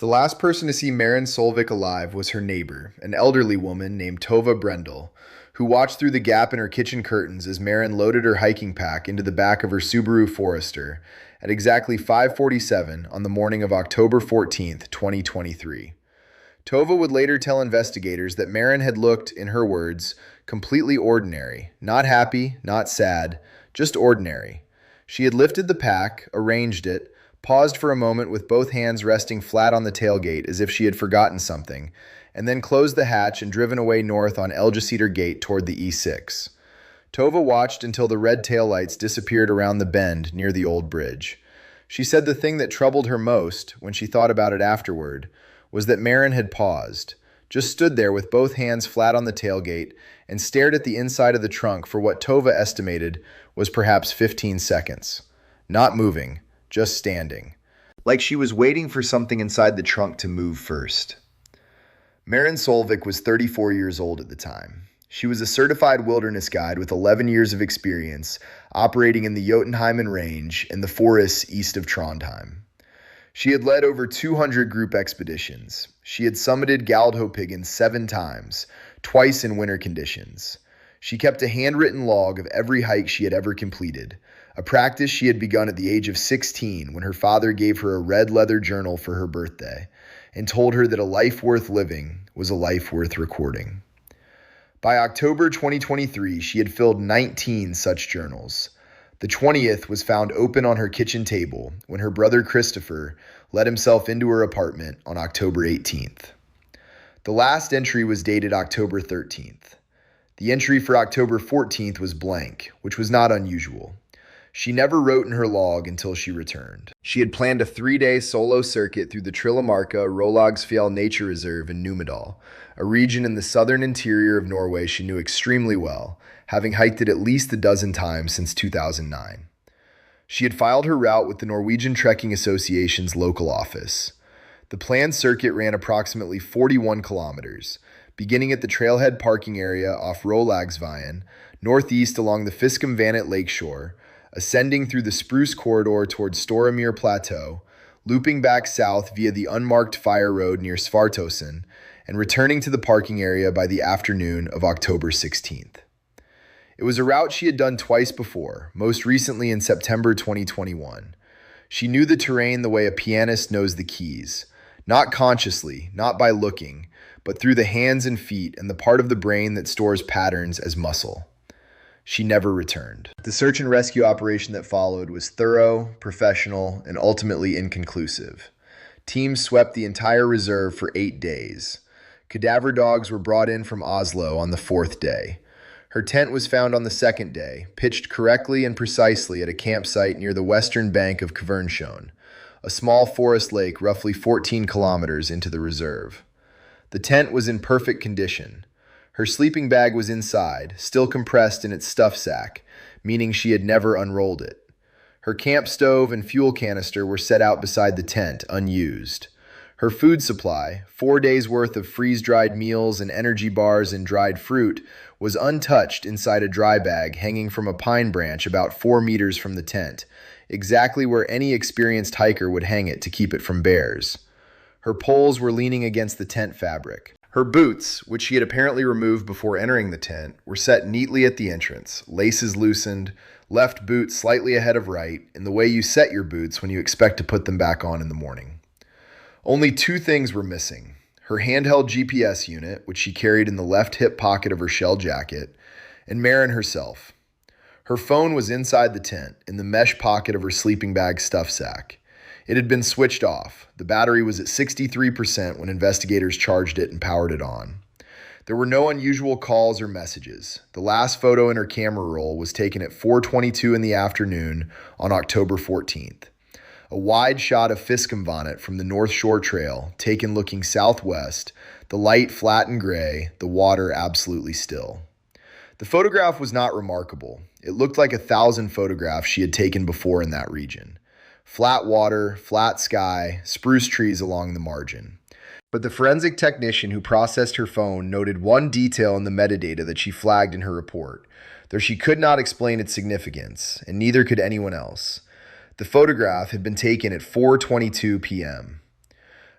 The last person to see Maren Solvik alive was her neighbor, an elderly woman named Tova Brendel, who watched through the gap in her kitchen curtains as Maren loaded her hiking pack into the back of her Subaru Forester at exactly 5:47 on the morning of October 14th, 2023. Tova would later tell investigators that Maren had looked, in her words, completely ordinary, not happy, not sad, just ordinary. She had lifted the pack, arranged it, paused for a moment with both hands resting flat on the tailgate as if she had forgotten something, and then closed the hatch and driven away north on Elgecedar Gate toward the E6. Tova watched until the red taillights disappeared around the bend near the old bridge. She said the thing that troubled her most, when she thought about it afterward, was that Maren had paused, just stood there with both hands flat on the tailgate, and stared at the inside of the trunk for what Tova estimated was perhaps 15 seconds. Not moving, just standing. Like she was waiting for something inside the trunk to move first. Maren Solvik was 34 years old at the time. She was a certified wilderness guide with 11 years of experience operating in the Jotunheimen Range and the forests east of Trondheim. She had led over 200 group expeditions. She had summited Galdhøpiggen 7 times, twice in winter conditions. She kept a handwritten log of every hike she had ever completed, a practice she had begun at the age of 16 when her father gave her a red leather journal for her birthday and told her that a life worth living was a life worth recording. By October 2023, she had filled 19 such journals. The 20th was found open on her kitchen table when her brother Christopher let himself into her apartment on October 18th. The last entry was dated October 13th. The entry for October 14th was blank, which was not unusual. She never wrote in her log until she returned. She had planned a 3-day solo circuit through the Trillamarka Rolagsfjell Nature Reserve in Numedal, a region in the southern interior of Norway she knew extremely well, having hiked it at least a dozen times since 2009. She had filed her route with the Norwegian Trekking Association's local office. The planned circuit ran approximately 41 kilometers, beginning at the trailhead parking area off Rolagsveien, northeast along the Fiskumvannet lakeshore, ascending through the Spruce Corridor towards Storemyr Plateau, looping back south via the unmarked fire road near Svartåsen, and returning to the parking area by the afternoon of October 16th. It was a route she had done twice before, most recently in September 2021. She knew the terrain the way a pianist knows the keys, not consciously, not by looking, but through the hands and feet and the part of the brain that stores patterns as muscle. She never returned. The search and rescue operation that followed was thorough, professional, and ultimately inconclusive. Teams swept the entire reserve for 8 days. Cadaver dogs were brought in from Oslo on the 4th day. Her tent was found on the 2nd day, pitched correctly and precisely at a campsite near the western bank of Kvernsjøen, a small forest lake roughly 14 kilometers into the reserve. The tent was in perfect condition. Her sleeping bag was inside, still compressed in its stuff sack, meaning she had never unrolled it. Her camp stove and fuel canister were set out beside the tent, unused. Her food supply, 4 days' worth of freeze-dried meals and energy bars and dried fruit, was untouched inside a dry bag hanging from a pine branch about 4 meters from the tent, exactly where any experienced hiker would hang it to keep it from bears. Her poles were leaning against the tent fabric. Her boots, which she had apparently removed before entering the tent, were set neatly at the entrance, laces loosened, left boot slightly ahead of right, in the way you set your boots when you expect to put them back on in the morning. Only 2 things were missing: her handheld GPS unit, which she carried in the left hip pocket of her shell jacket, and Maren herself. Her phone was inside the tent, in the mesh pocket of her sleeping bag stuff sack. It had been switched off. The battery was at 63% when investigators charged it and powered it on. There were no unusual calls or messages. The last photo in her camera roll was taken at 4:22 in the afternoon on October 14th. A wide shot of Fiskumvannet from the North Shore Trail, taken looking southwest, the light flat and gray, the water absolutely still. The photograph was not remarkable. It looked like 1,000 photographs she had taken before in that region. Flat water, flat sky, spruce trees along the margin. But the forensic technician who processed her phone noted one detail in the metadata that she flagged in her report, though she could not explain its significance, and neither could anyone else. The photograph had been taken at 4:22 p.m.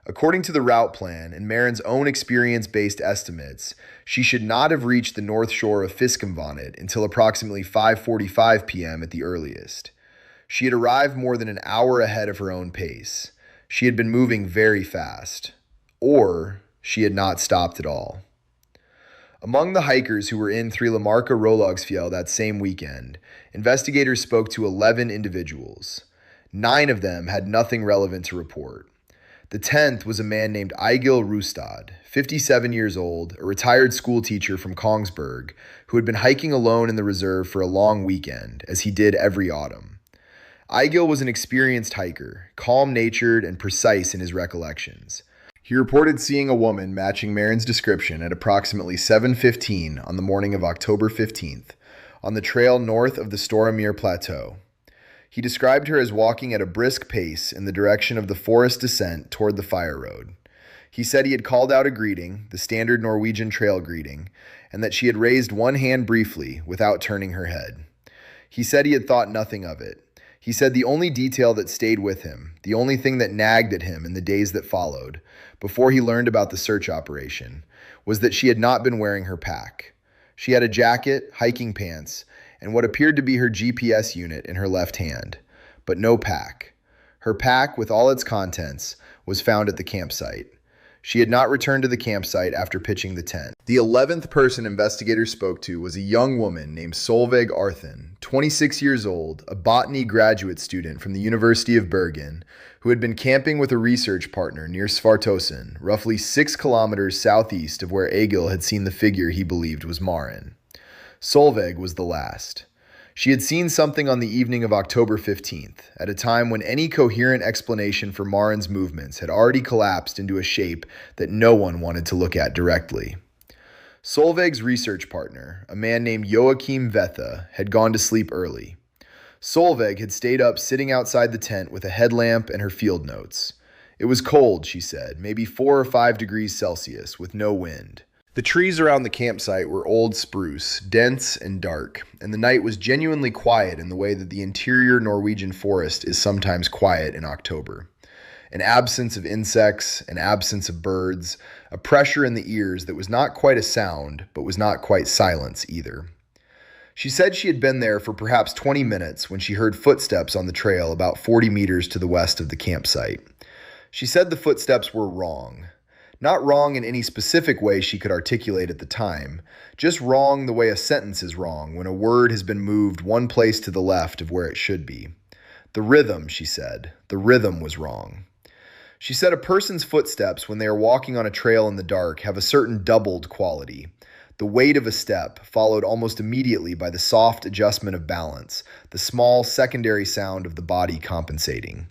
According to the route plan and Marin's own experience-based estimates, she should not have reached the north shore of Fiskemvannet until approximately 5:45 p.m. at the earliest. She had arrived more than an hour ahead of her own pace. She had been moving very fast. Or she had not stopped at all. Among the hikers who were in Thrilamarca Rologsfjell that same weekend, investigators spoke to 11 individuals. 9 of them had nothing relevant to report. The 10th was a man named Egil Rustad, 57 years old, a retired school teacher from Kongsberg, who had been hiking alone in the reserve for a long weekend, as he did every autumn. Egil was an experienced hiker, calm-natured and precise in his recollections. He reported seeing a woman matching Marin's description at approximately 7:15 on the morning of October 15th, on the trail north of the Storemyr Plateau. He described her as walking at a brisk pace in the direction of the forest descent toward the fire road. He said he had called out a greeting, the standard Norwegian trail greeting, and that she had raised one hand briefly without turning her head. He said he had thought nothing of it. He said the only detail that stayed with him, the only thing that nagged at him in the days that followed, before he learned about the search operation, was that she had not been wearing her pack. She had a jacket, hiking pants, and what appeared to be her GPS unit in her left hand, but no pack. Her pack, with all its contents, was found at the campsite. She had not returned to the campsite after pitching the tent. The 11th person investigators spoke to was a young woman named Solveig Arthen, 26 years old, a botany graduate student from the University of Bergen, who had been camping with a research partner near Svartåsen, roughly 6 kilometers southeast of where Egil had seen the figure he believed was Maren. Solveig was the last. She had seen something on the evening of October 15th, at a time when any coherent explanation for Maren's movements had already collapsed into a shape that no one wanted to look at directly. Solveig's research partner, a man named Joachim Vetha, had gone to sleep early. Solveig had stayed up sitting outside the tent with a headlamp and her field notes. It was cold, she said, maybe 4 or 5 degrees Celsius, with no wind. The trees around the campsite were old spruce, dense and dark, and the night was genuinely quiet in the way that the interior Norwegian forest is sometimes quiet in October. An absence of insects, an absence of birds, a pressure in the ears that was not quite a sound, but was not quite silence either. She said she had been there for perhaps 20 minutes when she heard footsteps on the trail about 40 meters to the west of the campsite. She said the footsteps were wrong. Not wrong in any specific way she could articulate at the time, just wrong the way a sentence is wrong when a word has been moved one place to the left of where it should be. The rhythm, she said, the rhythm was wrong. She said a person's footsteps when they are walking on a trail in the dark have a certain doubled quality. The weight of a step, followed almost immediately by the soft adjustment of balance, the small secondary sound of the body compensating.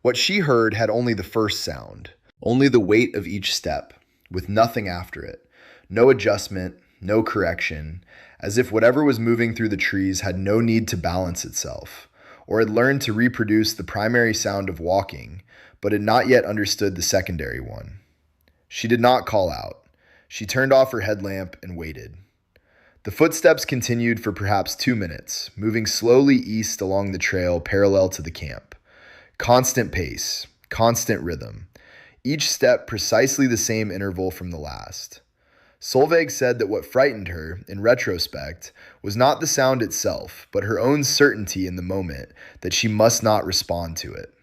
What she heard had only the first sound. Only the weight of each step, with nothing after it. No adjustment, no correction, as if whatever was moving through the trees had no need to balance itself, or had learned to reproduce the primary sound of walking, but had not yet understood the secondary one. She did not call out. She turned off her headlamp and waited. The footsteps continued for perhaps 2 minutes, moving slowly east along the trail parallel to the camp. Constant pace, constant rhythm. Each step precisely the same interval from the last. Solveig said that what frightened her, in retrospect, was not the sound itself, but her own certainty in the moment that she must not respond to it.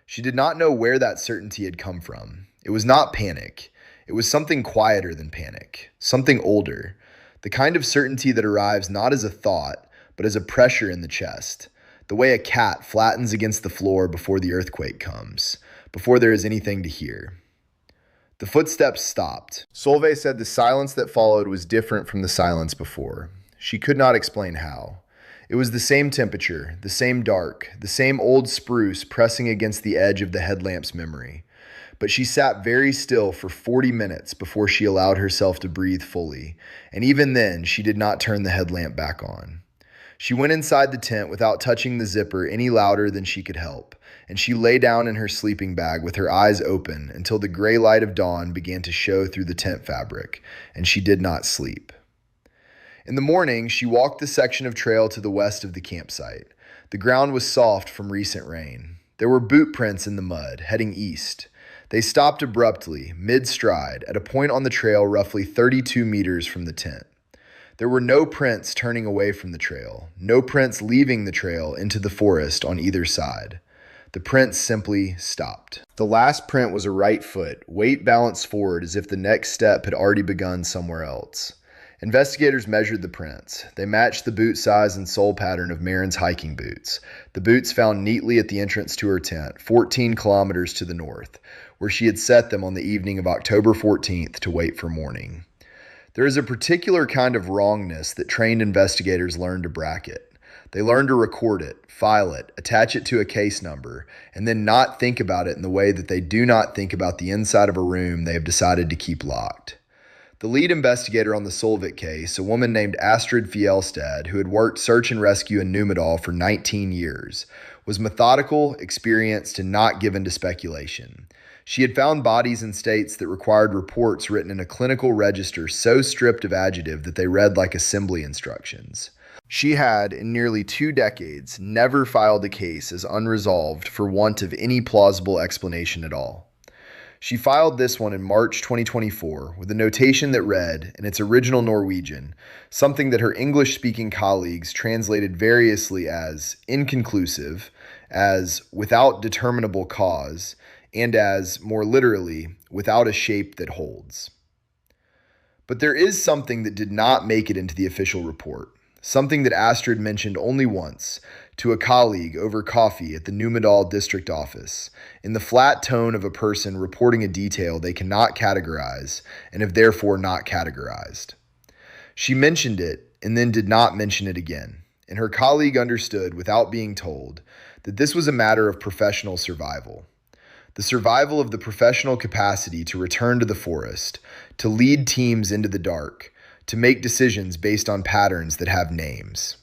She did not know where that certainty had come from. It was not panic. It was something quieter than panic, something older, the kind of certainty that arrives not as a thought, but as a pressure in the chest, the way a cat flattens against the floor before the earthquake comes, before there is anything to hear. The footsteps stopped. Solveig said the silence that followed was different from the silence before. She could not explain how. It was the same temperature, the same dark, the same old spruce pressing against the edge of the headlamp's memory. But she sat very still for 40 minutes before she allowed herself to breathe fully, and even then she did not turn the headlamp back on. She went inside the tent without touching the zipper any louder than she could help, and she lay down in her sleeping bag with her eyes open until the gray light of dawn began to show through the tent fabric, and she did not sleep. In the morning, she walked the section of trail to the west of the campsite. The ground was soft from recent rain. There were boot prints in the mud, heading east. They stopped abruptly, mid-stride, at a point on the trail roughly 32 meters from the tent. There were no prints turning away from the trail, no prints leaving the trail into the forest on either side. The prints simply stopped. The last print was a right foot, weight balanced forward as if the next step had already begun somewhere else. Investigators measured the prints. They matched the boot size and sole pattern of Marin's hiking boots. The boots found neatly at the entrance to her tent, 14 kilometers to the north, where she had set them on the evening of October 14th to wait for morning. There is a particular kind of wrongness that trained investigators learn to bracket. They learn to record it, file it, attach it to a case number, and then not think about it in the way that they do not think about the inside of a room they have decided to keep locked. The lead investigator on the Solvik case, a woman named Astrid Fjellstad, who had worked search and rescue in Numedal for 19 years, was methodical, experienced, and not given to speculation. She had found bodies in states that required reports written in a clinical register so stripped of adjective that they read like assembly instructions. She had, in nearly 2 decades, never filed a case as unresolved for want of any plausible explanation at all. She filed this one in March 2024 with a notation that read, in its original Norwegian, something that her English-speaking colleagues translated variously as inconclusive, as without determinable cause, and as, more literally, without a shape that holds. But there is something that did not make it into the official report. Something that Astrid mentioned only once, to a colleague over coffee at the Numedal district office, in the flat tone of a person reporting a detail they cannot categorize and have therefore not categorized. She mentioned it and then did not mention it again, and her colleague understood without being told that this was a matter of professional survival. The survival of the professional capacity to return to the forest, to lead teams into the dark, to make decisions based on patterns that have names.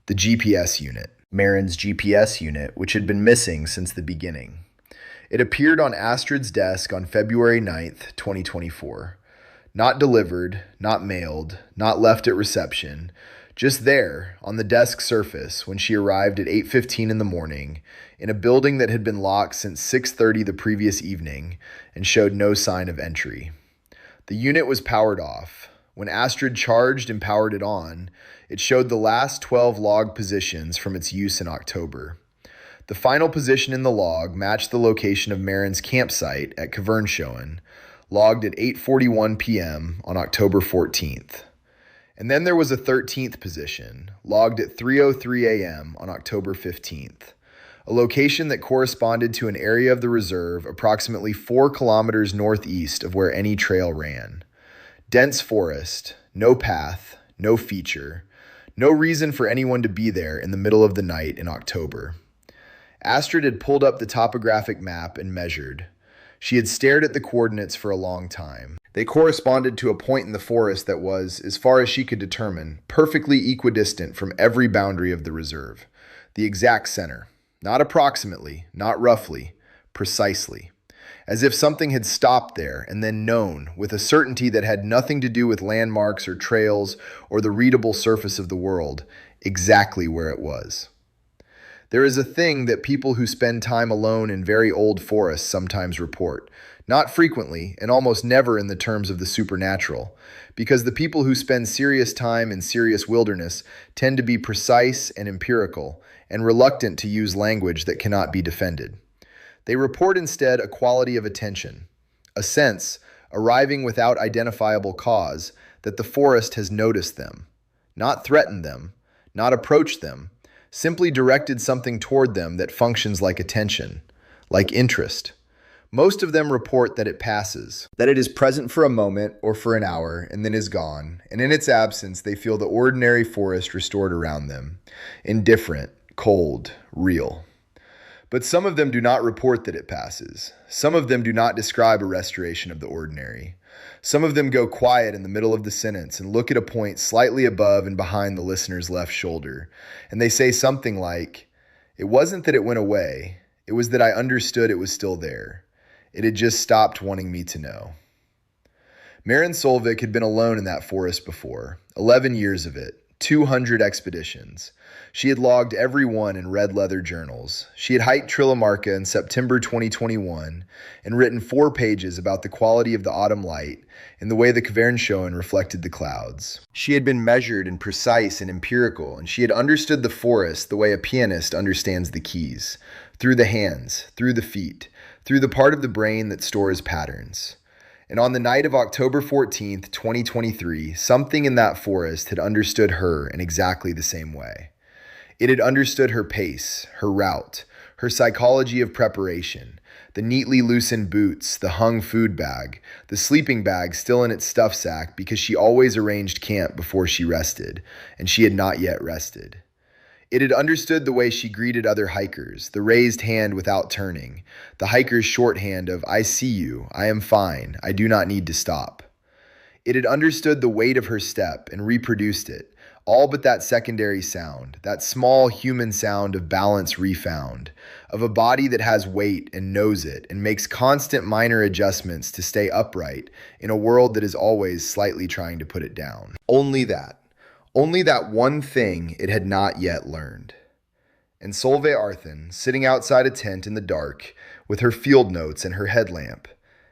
The GPS unit, Marin's GPS unit, which had been missing since the beginning. It appeared on Astrid's desk on February 9th, 2024. Not delivered, not mailed, not left at reception, just there on the desk surface when she arrived at 8:15 in the morning in a building that had been locked since 6:30 the previous evening and showed no sign of entry. The unit was powered off. When Astrid charged and powered it on, it showed the last 12 log positions from its use in October. The final position in the log matched the location of Marin's campsite at Kvernsjøen, logged at 8:41 p.m. on October 14th. And then there was a 13th position, logged at 3:03 a.m. on October 15th, a location that corresponded to an area of the reserve approximately 4 kilometers northeast of where any trail ran. Dense forest, no path, no feature, no reason for anyone to be there in the middle of the night in October. Astrid had pulled up the topographic map and measured. She had stared at the coordinates for a long time. They corresponded to a point in the forest that was, as far as she could determine, perfectly equidistant from every boundary of the reserve. The exact center. Not approximately, not roughly, precisely. As if something had stopped there and then known, with a certainty that had nothing to do with landmarks or trails or the readable surface of the world, exactly where it was. There is a thing that people who spend time alone in very old forests sometimes report, not frequently and almost never in the terms of the supernatural, because the people who spend serious time in serious wilderness tend to be precise and empirical and reluctant to use language that cannot be defended. They report instead a quality of attention, a sense, arriving without identifiable cause, that the forest has noticed them, not threatened them, not approached them, simply directed something toward them that functions like attention, like interest. Most of them report that it passes, that it is present for a moment or for an hour and then is gone, and in its absence they feel the ordinary forest restored around them, indifferent, cold, real. But some of them do not report that it passes. Some of them do not describe a restoration of the ordinary. Some of them go quiet in the middle of the sentence and look at a point slightly above and behind the listener's left shoulder. And they say something like, "It wasn't that it went away. It was that I understood it was still there. It had just stopped wanting me to know." Marin Solvik had been alone in that forest before, 11 years of it, 200 expeditions. She had logged every one in red leather journals. She had hiked Trillamarca in September 2021 and written 4 pages about the quality of the autumn light and the way the Cavernshoen reflected the clouds. She had been measured and precise and empirical, and she had understood the forest the way a pianist understands the keys, through the hands, through the feet, through the part of the brain that stores patterns. And on the night of October 14th, 2023, something in that forest had understood her in exactly the same way. It had understood her pace, her route, her psychology of preparation, the neatly loosened boots, the hung food bag, the sleeping bag still in its stuff sack because she always arranged camp before she rested, and she had not yet rested. It had understood the way she greeted other hikers, the raised hand without turning, the hiker's shorthand of, "I see you, I am fine, I do not need to stop." It had understood the weight of her step and reproduced it, all but that secondary sound, that small human sound of balance refound, of a body that has weight and knows it and makes constant minor adjustments to stay upright in a world that is always slightly trying to put it down. Only that one thing it had not yet learned. And Solveig Arthen, sitting outside a tent in the dark with her field notes and her headlamp,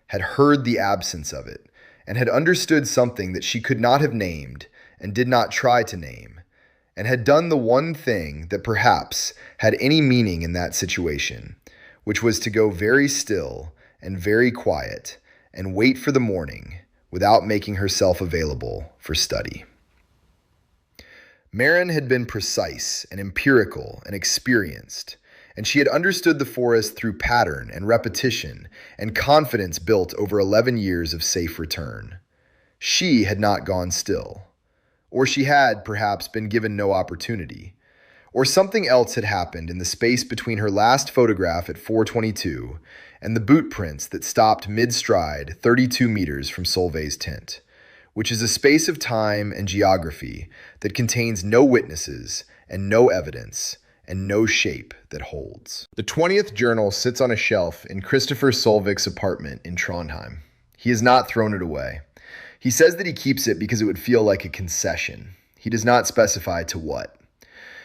had heard the absence of it and had understood something that she could not have named and did not try to name, and had done the one thing that perhaps had any meaning in that situation, which was to go very still and very quiet and wait for the morning without making herself available for study. Maren had been precise and empirical and experienced, and she had understood the forest through pattern and repetition and confidence built over 11 years of safe return. She had not gone still. Or she had, perhaps, been given no opportunity. Or something else had happened in the space between her last photograph at 4:22 and the boot prints that stopped mid-stride 32 meters from Solveig's tent, which is a space of time and geography that contains no witnesses and no evidence and no shape that holds. The 20th journal sits on a shelf in Christopher Solveig's apartment in Trondheim. He has not thrown it away. He says that he keeps it because it would feel like a concession. He does not specify to what.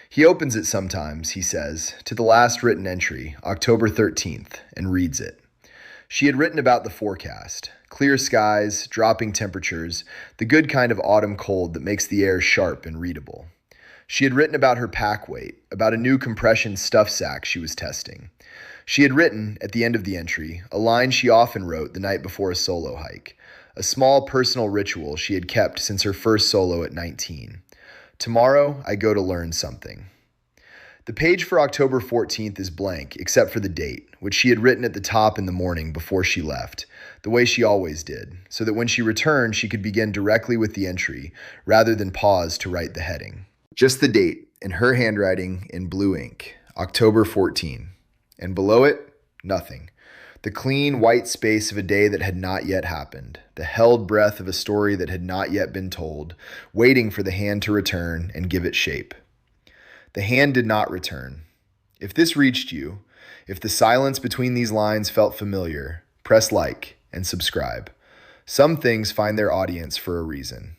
He opens it sometimes, he says, to the last written entry, October 13th, and reads it. She had written about the forecast. Clear skies, dropping temperatures, the good kind of autumn cold that makes the air sharp and readable. She had written about her pack weight, about a new compression stuff sack she was testing. She had written, at the end of the entry, a line she often wrote the night before a solo hike, a small personal ritual she had kept since her first solo at 19. Tomorrow, I go to learn something. The page for October 14th is blank, except for the date, which she had written at the top in the morning before she left, the way she always did, so that when she returned, she could begin directly with the entry, rather than pause to write the heading. Just the date, in her handwriting, in blue ink, October 14. And below it, nothing. The clean, white space of a day that had not yet happened, the held breath of a story that had not yet been told, waiting for the hand to return and give it shape. The hand did not return. If this reached you, if the silence between these lines felt familiar, press like and subscribe. Some things find their audience for a reason.